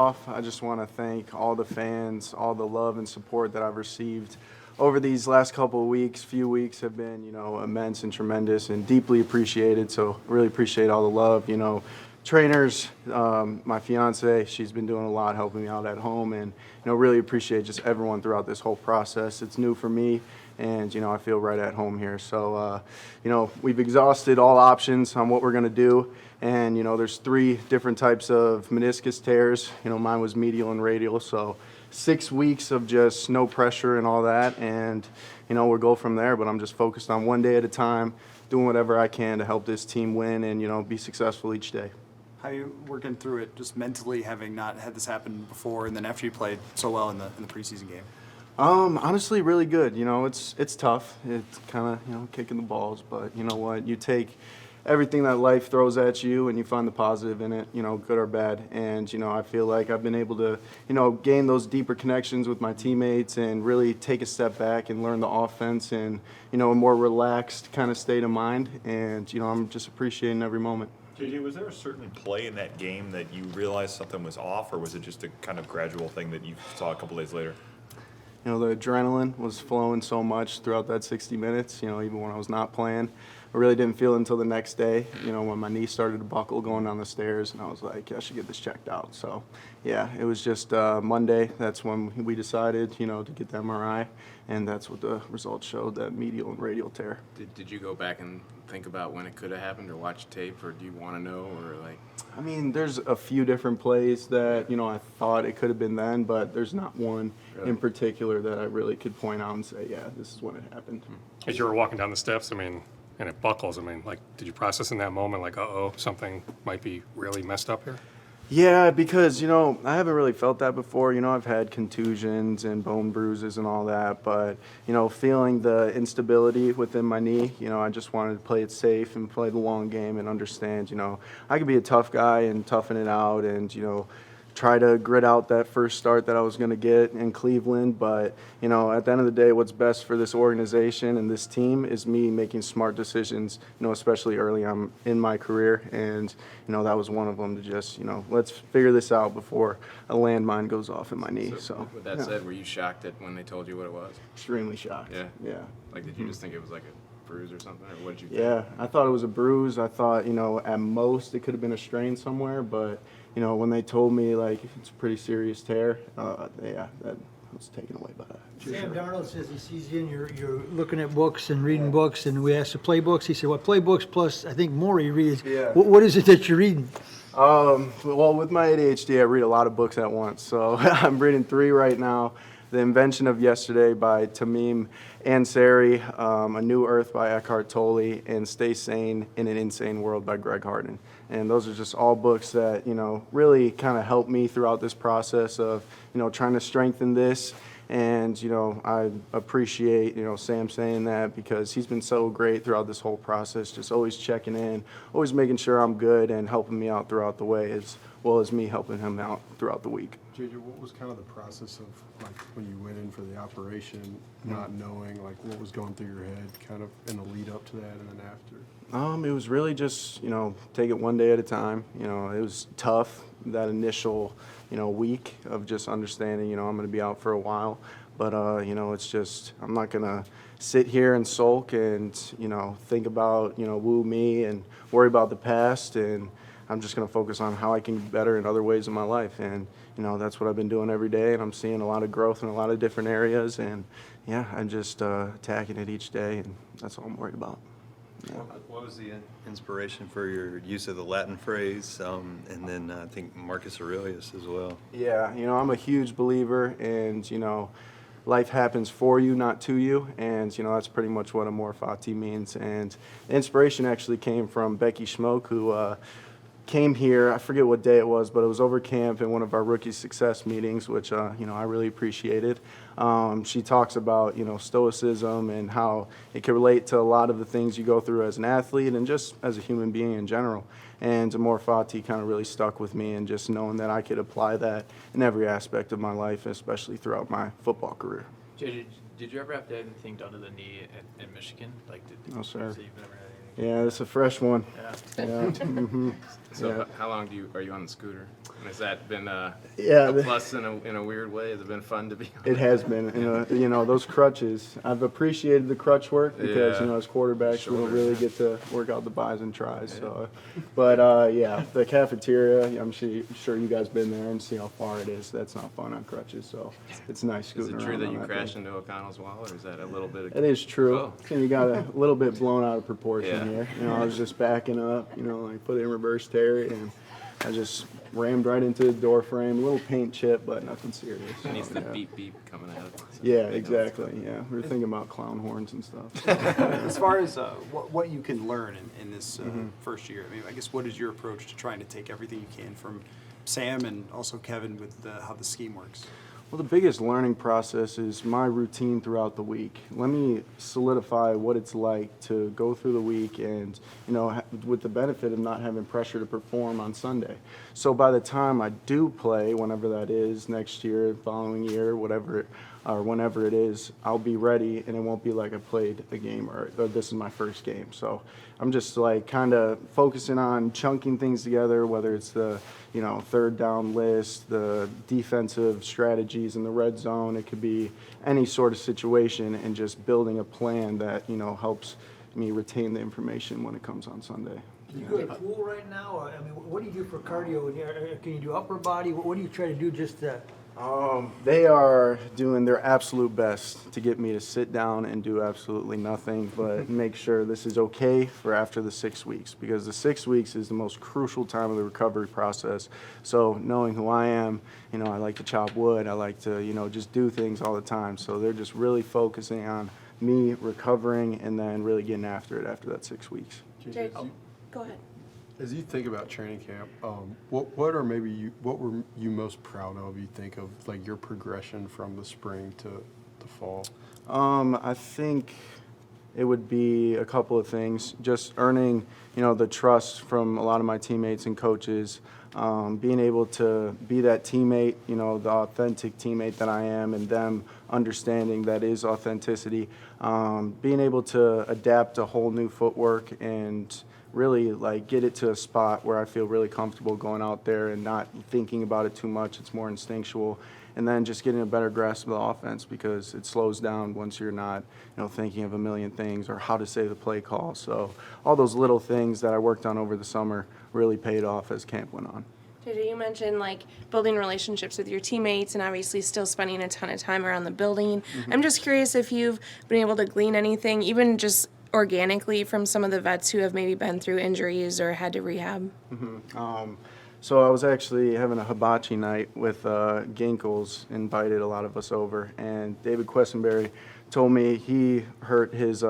I just want to thank all the fans, all the love and support that I've received over these last couple of weeks. Few weeks have been, immense and tremendous and deeply appreciated. So I really appreciate all the love. Trainers, my fiance, she's been doing a lot helping me out at home, and really appreciate just everyone throughout this whole process. It's new for me, and I feel right at home here. So we've exhausted all options on what we're going to do, and there's 3 different types of meniscus tears. Mine was medial and radial, so 6 weeks of just no pressure and all that, and we'll go from there. But I'm just focused on one day at a time, doing whatever I can to help this team win and be successful each day. How are you working through it, just mentally, having not had this happen before, and then after you played so well in the preseason game? Honestly, really good. It's tough. It's kind of kicking the balls, but you know what? You take everything that life throws at you and you find the positive in it, good or bad. And I feel like I've been able to gain those deeper connections with my teammates and really take a step back and learn the offense in a more relaxed kind of state of mind. And I'm just appreciating every moment. J.J., was there a certain play in that game that you realized something was off, or was it just a kind of gradual thing that you saw a couple days later? The adrenaline was flowing so much throughout that 60 minutes, even when I was not playing. I really didn't feel it until the next day, when my knee started to buckle going down the stairs, and I was like, I should get this checked out. So, yeah, it was just Monday. That's when we decided, to get the MRI, and that's what the results showed, that medial and radial tear. Did you go back and think about when it could have happened or watch tape, or do you want to know, or like? I mean, there's a few different plays that, I thought it could have been then, but there's not one in particular that I really could point out and say, yeah, this is when it happened. As you were walking down the steps, and it buckles, did you process in that moment, like, something might be really messed up here? Yeah, because, I haven't really felt that before. I've had contusions and bone bruises and all that, but, feeling the instability within my knee, I just wanted to play it safe and play the long game and understand, I could be a tough guy and toughen it out and, try to grit out that first start that I was going to get in Cleveland. But, at the end of the day, what's best for this organization and this team is me making smart decisions, especially early on in my career. And, that was one of them, to just, let's figure this out befefore a landmine goes off in my knee. So with that said, were you shocked at when they told you what it was? Extremely shocked. Yeah. Like, did you just think it was like a bruise or something, or what did you think? Yeah, I thought it was a bruise. I thought, at most it could have been a strain somewhere, but when they told me like it's a pretty serious tear, that was taken away by that. Sam Darnold says he sees you and you're looking at books and reading books, and we asked the playbooks. He said, "What playbooks plus I think more he reads." Yeah. What is it that you're reading? Well, with my ADHD, I read a lot of books at once. So I'm reading 3 right now. The Invention of Yesterday by Tamim Ansari, A New Earth by Eckhart Tolle, and Stay Sane in an Insane World by Greg Harden. And those are just all books that, really kind of helped me throughout this process of, trying to strengthen this. And, I appreciate, Sam saying that, because he's been so great throughout this whole process, just always checking in, always making sure I'm good and helping me out throughout the way, as well as me helping him out throughout the week. J.J., what was kind of the process of, like, when you went in for the operation, not knowing, like, what was going through your head, kind of in the lead up to that and then after? It was really just, take it one day at a time. It was tough, that initial, week of just understanding, I'm going to be out for a while. But, it's just, I'm not going to sit here and sulk and, think about, woo me and worry about the past. And I'm just going to focus on how I can get better in other ways in my life. And, that's what I've been doing every day. And I'm seeing a lot of growth in a lot of different areas. And, yeah, I'm just attacking it each day. And that's all I'm worried about. Yeah. What was the inspiration for your use of the Latin phrase, and then I think Marcus Aurelius as well? Yeah, I'm a huge believer, and, life happens for you, not to you, and, that's pretty much what amor fati means. And the inspiration actually came from Becky Schmoke, who came here, I forget what day it was, but it was over camp in one of our rookie success meetings, which, I really appreciated. She talks about, stoicism and how it can relate to a lot of the things you go through as an athlete and just as a human being in general. And Amor Fati kind of really stuck with me, and just knowing that I could apply that in every aspect of my life, especially throughout my football career. JJ, did you ever have to have anything done to the knee in Michigan? No, sir. So you've never had anything Yeah, it's a fresh one. Yeah. Yeah. Mhm. So Yeah. how long are you on the scooter? And has that been Yeah, a the- plus in a weird way? Has it been fun to be on? It has been, you know, those crutches. I've appreciated the crutch work because, Yeah. as quarterbacks, we don't Shoulder, really yeah. get to work out the buys and tries. So, but yeah, the cafeteria. I'm sure you guys been there and see how far it is. That's not fun on crutches. So it's nice Is scooting it true around that on you thing. crashed into O'Connell's wall, or is that a little bit of... It is true. Oh. And you got a little bit blown out of proportion Yeah. here. I was just backing up, like put it in reverse Terry, and I just rammed right into the door frame. A little paint chip, but nothing serious. It needs So, the yeah. beep beep coming out of it. Yeah, exactly. Yeah, we were thinking about clown horns and stuff. As far as what you can learn in this Mm-hmm. first year, I mean, I guess what is your approach to trying to take everything you can from Sam and also Kevin with how the scheme works? Well, the biggest learning process is my routine throughout the week. Let me solidify what it's like to go through the week and, with the benefit of not having pressure to perform on Sunday. So by the time I do play, whenever that is, next year, following year, whatever, or whenever it is, I'll be ready and it won't be like I played a game or this is my first game. So I'm just like kind of focusing on chunking things together, whether it's the, third down list, the defensive strategies in the red zone. It could be any sort of situation and just building a plan that, helps me retain the information when it comes on Sunday. Do you go to the pool right now? Or, I mean, what do you do for cardio? Can you do upper body? What do you try to do just to... They are doing their absolute best to get me to sit down and do absolutely nothing, but make sure this is okay for after the 6 weeks, because the 6 weeks is the most crucial time of the recovery process. So knowing who I am, I like to chop wood. I like to, just do things all the time. So they're just really focusing on me recovering and then really getting after it after that 6 weeks. Jay, go ahead. As you think about training camp, what were you most proud of? You think of like your progression from the spring to the fall. I think it would be a couple of things. Just earning, the trust from a lot of my teammates and coaches. Being able to be that teammate, the authentic teammate that I am, and them understanding that is authenticity. Being able to adapt a whole new footwork and really like get it to a spot where I feel really comfortable going out there and not thinking about it too much. It's more instinctual. And then just getting a better grasp of the offense, because it slows down once you're not, thinking of a million things or how to say the play call. So all those little things that I worked on over the summer really paid off as camp went on. JJ, you mentioned like building relationships with your teammates and obviously still spending a ton of time around the building. I'm just curious if you've been able to glean anything, even just organically, from some of the vets who have maybe been through injuries or had to rehab. So I was actually having a hibachi night with Ginkles, invited a lot of us over, and David Questenberry told me he hurt his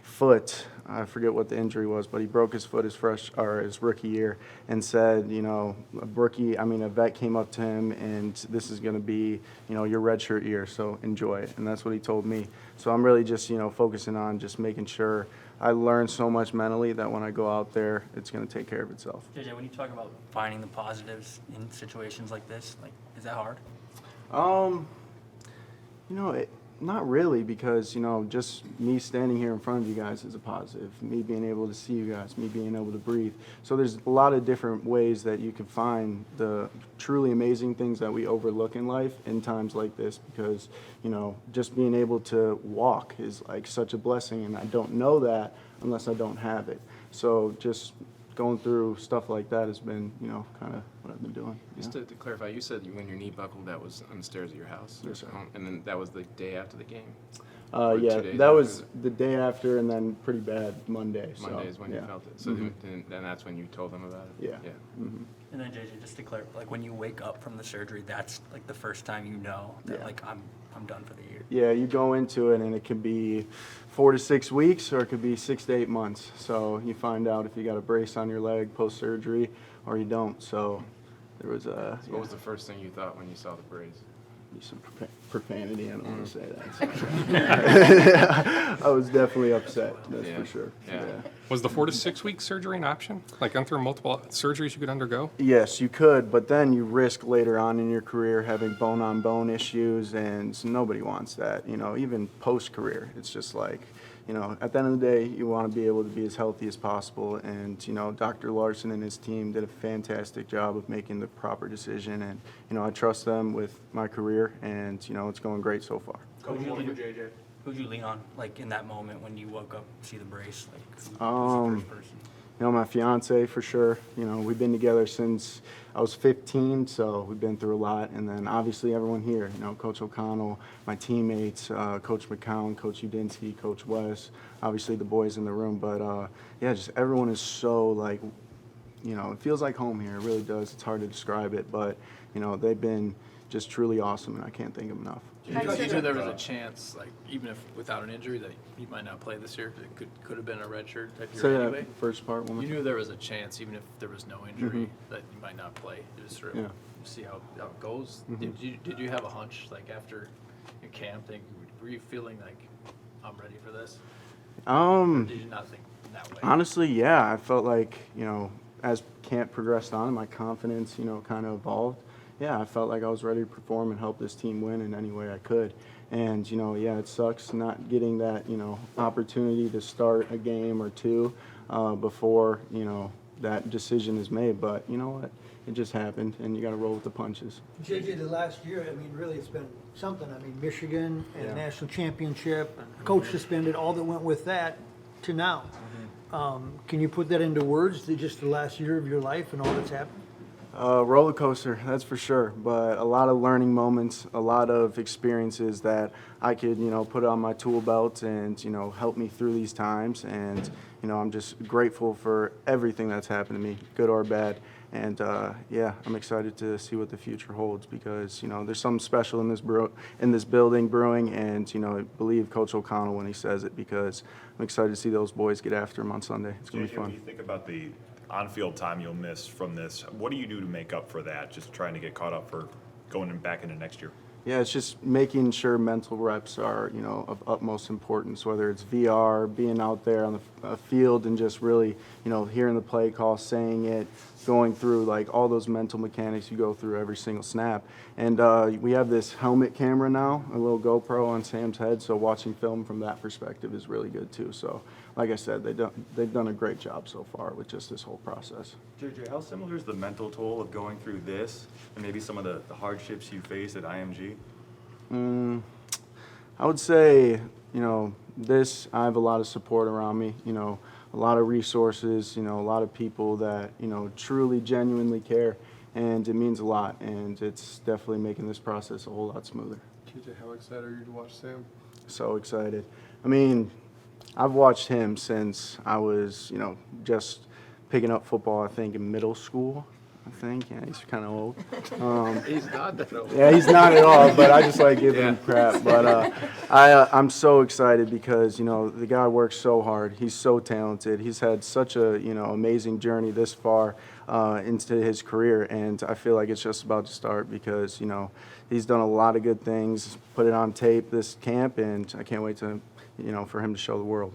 foot. I forget what the injury was, but he broke his foot his rookie year, and said, a vet came up to him, and this is going to be, your redshirt year, so enjoy it. And that's what he told me. So I'm really just, focusing on just making sure I learn so much mentally that when I go out there, it's going to take care of itself. JJ, when you talk about finding the positives in situations like this, is that hard? Not really, because, just me standing here in front of you guys is a positive. Me being able to see you guys, me being able to breathe. So there's a lot of different ways that you can find the truly amazing things that we overlook in life in times like this, because, just being able to walk is like such a blessing, and I don't know that unless I don't have it. So just going through stuff like that has been, kind of what I've been doing. Just to clarify, you said when your knee buckled, that was on the stairs of your house? Yes, sir. And then that was the day after the game? Yeah, 2 days that after? was the day after, and then pretty bad Monday. Monday is when you felt it. So then that's when you told them about it? Yeah. And then JJ, just to clarify, when you wake up from the surgery, that's like the first time you know that I'm done for the year. Yeah, you go into it, and it could be 4 to 6 weeks, or it could be 6 to 8 months. So you find out if you got a brace on your leg post-surgery or you don't. So there was a... So what was the first thing you thought when you saw the brace? Some profanity, I don't want to say that. I was definitely upset, that's for sure. Yeah. Was the 4 to 6 week surgery an option? Like, aren't there multiple surgeries you could undergo? Yes, you could, but then you risk later on in your career having bone-on-bone issues, and nobody wants that. Even post-career, it's just like, you know, at the end of the day, you want to be able to be as healthy as possible. And, you know, Dr. Larson and his team did a fantastic job of making the proper decision. And, you know, I trust them with my career, and, you know, it's going great so far. Who'd you lean on, like, in that moment when you woke up, see the brace? Like, who's the first person? You know, my fiance, for sure. You know, we've been together since I was 15, so we've been through a lot. And then obviously everyone here, you know, Coach O'Connell, my teammates, Coach McCown, Coach Udinsky, Coach West, obviously the boys in the room. But, yeah, just everyone is so, like, you know, it feels like home here. It really does. It's hard to describe it. But, you know, they've been just truly awesome, and I can't thank them enough. You knew there was a chance, like, even if without an injury, that you might not play this year? It could have been a redshirt type Say year that anyway? first part one more You time. knew there was a chance, even if there was no injury, that you might not play. You just sort of Yeah. see how it goes. Did you have a hunch, like, after your camp, were you feeling like, I'm ready for this? Or did you not think that way? Honestly, yeah. I felt like, you know, as camp progressed on, my confidence, you know, kind of evolved. Yeah, I felt like I was ready to perform and help this team win in any way I could. And, you know, yeah, it sucks not getting that, you know, opportunity to start a game or two before, you know, that decision is made. But you know what? It just happened, and you got to roll with the punches. JJ, the last year, I mean, really, it's been something. I mean, Michigan and Yeah. national championship, and coach suspended, all that went with that to now. Can you put that into words, just the last year of your life and all that's happened? Roller coaster, that's for sure. But a lot of learning moments, a lot of experiences that I could, you know, put on my tool belt and, you know, help me through these times. And, you know, I'm just grateful for everything that's happened to me, good or bad. And yeah, I'm excited to see what the future holds, because, you know, there's something special in this building brewing. And, you know, I believe Coach O'Connell when he says it, because I'm excited to see those boys get after him on Sunday. It's gonna be JJ, when fun. you think about the on-field time you'll miss from this, what do you do to make up for that? Just trying to get caught up for going back into next year? Yeah, it's just making sure mental reps are, you know, of utmost importance, whether it's VR, being out there on the field and just really, you know, hearing the play call, saying it, going through like all those mental mechanics you go through every single snap. And we have this helmet camera now, a little GoPro on Sam's head, so watching film from that perspective is really good too. So like I said, they've done a great job so far with just this whole process. JJ, how similar is the mental toll of going through this and maybe some of the hardships you faced at IMG? I would say, you know, I have a lot of support around me, you know, a lot of resources, you know, a lot of people that, you know, truly, genuinely care, and it means a lot, and it's definitely making this process a whole lot smoother. TJ, how excited are you to watch Sam? So excited. I mean, I've watched him since I was, you know, just picking up football, I think, in middle school. I think, yeah, he's kind of old. He's not that old. Yeah, he's not at all, but I just like giving him crap. But I'm so excited because, you know, the guy works so hard. He's so talented. He's had such a, you know, amazing journey this far into his career, and I feel like it's just about to start because, you know, he's done a lot of good things, put it on tape this camp, and I can't wait to, you know, for him to show the world.